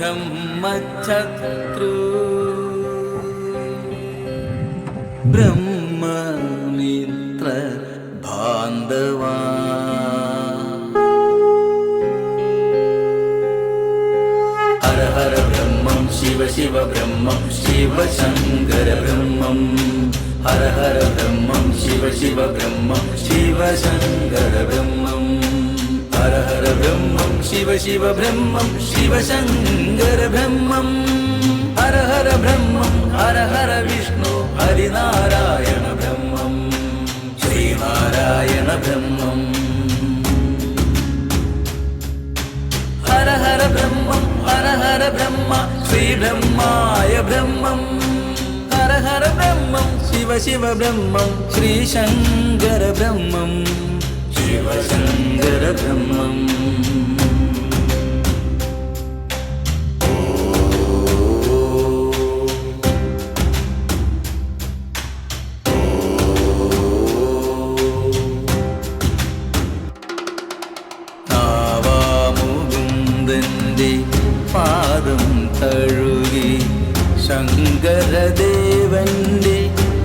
ബ്രഹ്മഛത്രു ബ്രഹ്മമിത്ര ബാന്ധവാ ഹര ഹര ബ്രഹ്മം ശിവ ശിവ ബ്രഹ്മം ശിവ ശങ്കര ബ്രഹ്മം ഹര ഹര ബ്രഹ്മം ശിവ ശിവ ബ്രഹ്മം ശിവ ശങ്കര ബ്രഹ്മം ഹര ഹര ബ്രഹ്മം ശിവ ശിവ ബ്രഹ്മം ശിവ ശങ്കര ബ്രഹ്മം ഹര ഹര ബ്രഹ്മം ഹര ഹര വിഷ്ണു ഹരിനാരായണ ബ്രഹ്മം ശ്രീനാരായണ ബ്രഹ്മം ഹര ഹര ബ്രഹ്മം ഹര ഹര ബ്രഹ്മ ശ്രീ ബ്രഹ്മായ ബ്രഹ്മം ഹര ഹര ബ്രഹ്മം ശിവ ശിവ ബ്രഹ്മം ശ്രീ ശങ്കര ബ്രഹ്മം ശിവ ശങ്കര ബ്രഹ്മം നാവാമുകുന്ദന്റെ പാദം തഴുകി ശങ്കരദേവന്റെ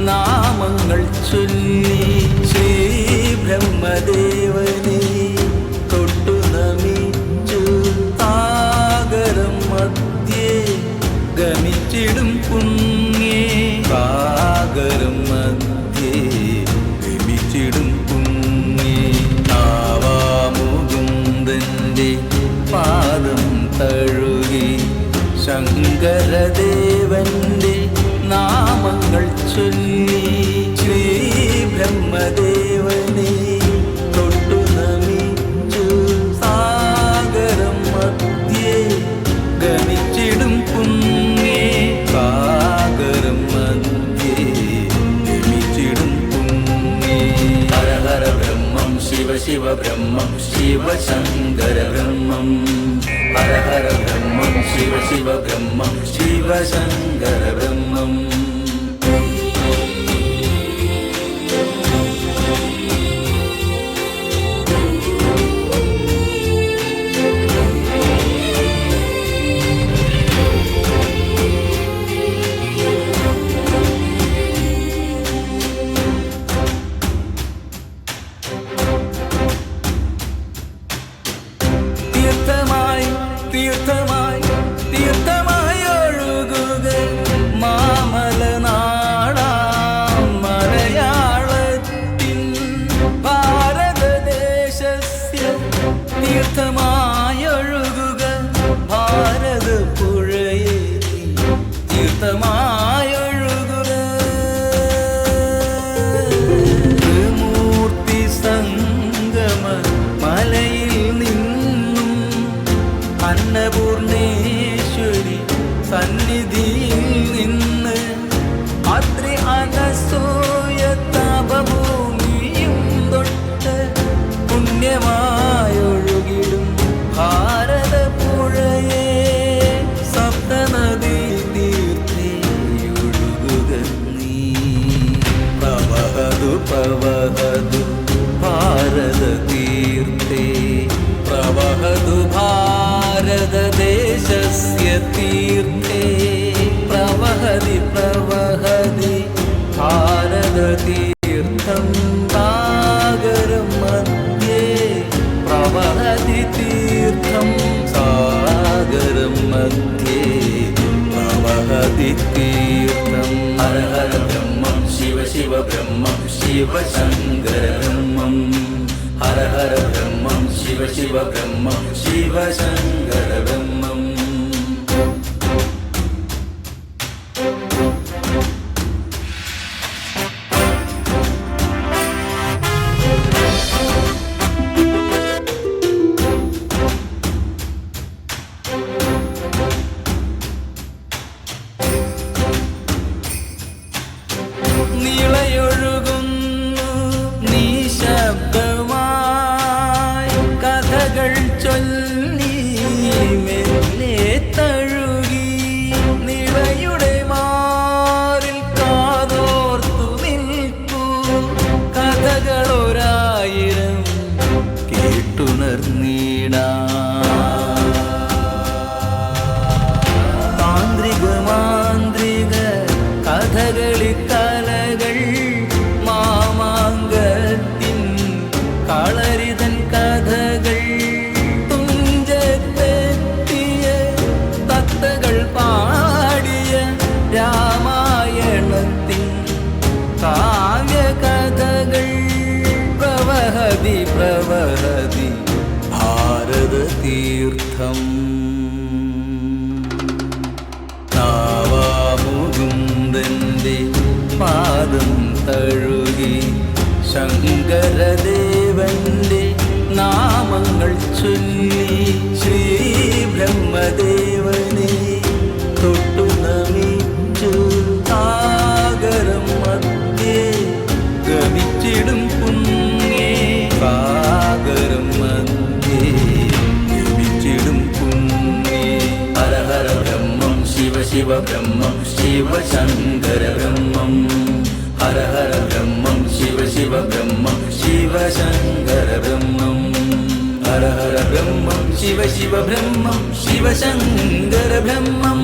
നാമങ്ങൾ ചൊല്ലി ശ്രീ ബ്രഹ്മദേവനെ തൊട്ടു നമിച്ചു സാഗരം മധ്യേ ഗമിച്ചിടും പുണ്യേ സാഗരം മധ്യേ ഗമിച്ചിടും പുണ്യേ നാവാമുകുന്ദന്റെ പാദം തഴുകി ശങ്കരദേവന്റെ നാമങ്ങൾ ചൊല്ലി ശ്രീ ബ്രഹ്മദേവനെ തൊട്ടു നമിച്ചു സാഗരം മധ്യേ ഗമിച്ചിടും പുണ്യേ സാഗരം മധ്യേ ഗമിച്ചിടും പുണ്യേ ഹര ഹര ബ്രഹ്മം ശിവ ശിവ ബ്രഹ്മം ശിവ ശങ്കര ബ്രഹ്മം ഹര ഹര ബ്രഹ്മം ശിവ ശിവ ബ്രഹ്മം ശിവ ശങ്കര ബ്രഹ്മം തീർത്ഥമായി തീർത്ഥമായി ഒഴുകുക മാമലനാടാം മലയാളത്തിൻ ഭാരതദേശസ്യ തീർത്ഥമായി ഒഴുകുക ഭാരതപ്പുഴയെ തീർത്ഥമായി ഒഴുകുക ത്രിമൂർത്തി സംഗമ മലയിൽ നിന്നും അന്നപൂർണേശ്വരി സന്നിധിയിൽ നിന്ന് അത്രി അനസൂയ താപഭൂമിയും തൊട്ട് പുണ്യമായൊഴുകിടും ഭാരതപ്പുഴയെ സപ്തനദീ തീർത്ഥേ ഒഴുകുക നീ പ്രവഹതു പ്രവഹതു ഭാരത തീർത്ഥേ പ്രവഹതു ഭാരതദേശസ്യ തീർത്ഥേ പ്രവഹതി പ്രവഹതി ഭാരതതീർത്ഥം സാഗരം മധ്യേ പ്രവഹതി തീർത്ഥം സാഗരം മധ്യേ പ്രവഹതി തീർത്ഥം ഹര ഹര ബ്രഹ്മം ശിവ ശിവ ബ്രഹ്മം ശിവ ശങ്കര ബ്രഹ്മം ഹര ഹര ബ്രഹ്മം ശിവ ശിവ ബ്രഹ്മം ശിവ ശങ്കര ബ്രഹ്മം നീളയൊഴുകുന്നു നീ ശബ്ദമായി കഥകൾ ചൊല്ലി മെല്ലെ തഴുകി നിളയുടെ മാറിൽ കാതോർത്തു നിൽക്കൂ കഥകളൊരായിരം കേട്ടുണർന്നീടാ വഹതി പ്രവഹതി ഭാരതതീർത്ഥം. നാവാമുകുന്ദന്റെ പാദം തഴുകി ശങ്കരദേവന്റെ നാമങ്ങൾ ചൊല്ലി ശ്രീ ബ്രഹ്മദേവനെ തൊട്ടു നമിച്ചു സാഗരം മധ്യേ ഗമിച്ചിടും പുണ്യേ. സാഗരം മധ്യേ ഗമിച്ചിടും പുണ്യേ. ഹര ഹര ബ്രഹ്മം ശിവ ശിവ ബ്രഹ്മം ശിവ ശങ്കര ബ്രഹ്മം. ഹര ഹര ബ്രഹ്മം ശിവ ശിവ ബ്രഹ്മം ശിവ ശങ്കര ബ്രഹ്മം. ഹര ഹര ബ്രഹ്മം ശിവ ശിവ ബ്രഹ്മം ശിവ ശങ്കര ബ്രഹ്മം.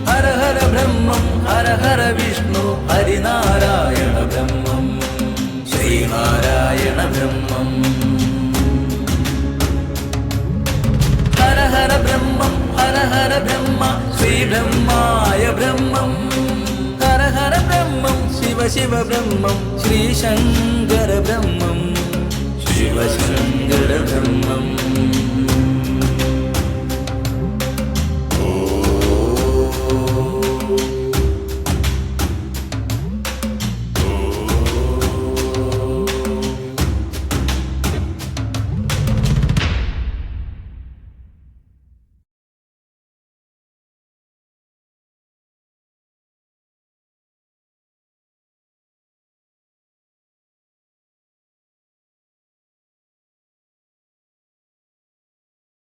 ഹര ഹര ബ്രഹ്മം ഹര ഹര വിഷ്ണു ഹരിനാരായണ ബ്രഹ്മം ശ്രീനാരായണ ബ്രഹ്മം. ഹര ഹര ബ്രഹ്മം ഹര ഹര ബ്രഹ്മ ശ്രീ ബ്രഹ്മായ ബ്രഹ്മം. ഹര ഹര ബ്രഹ്മം ശിവ ശിവ ബ്രഹ്മം ശ്രീ ശങ്കര ബ്രഹ്മം.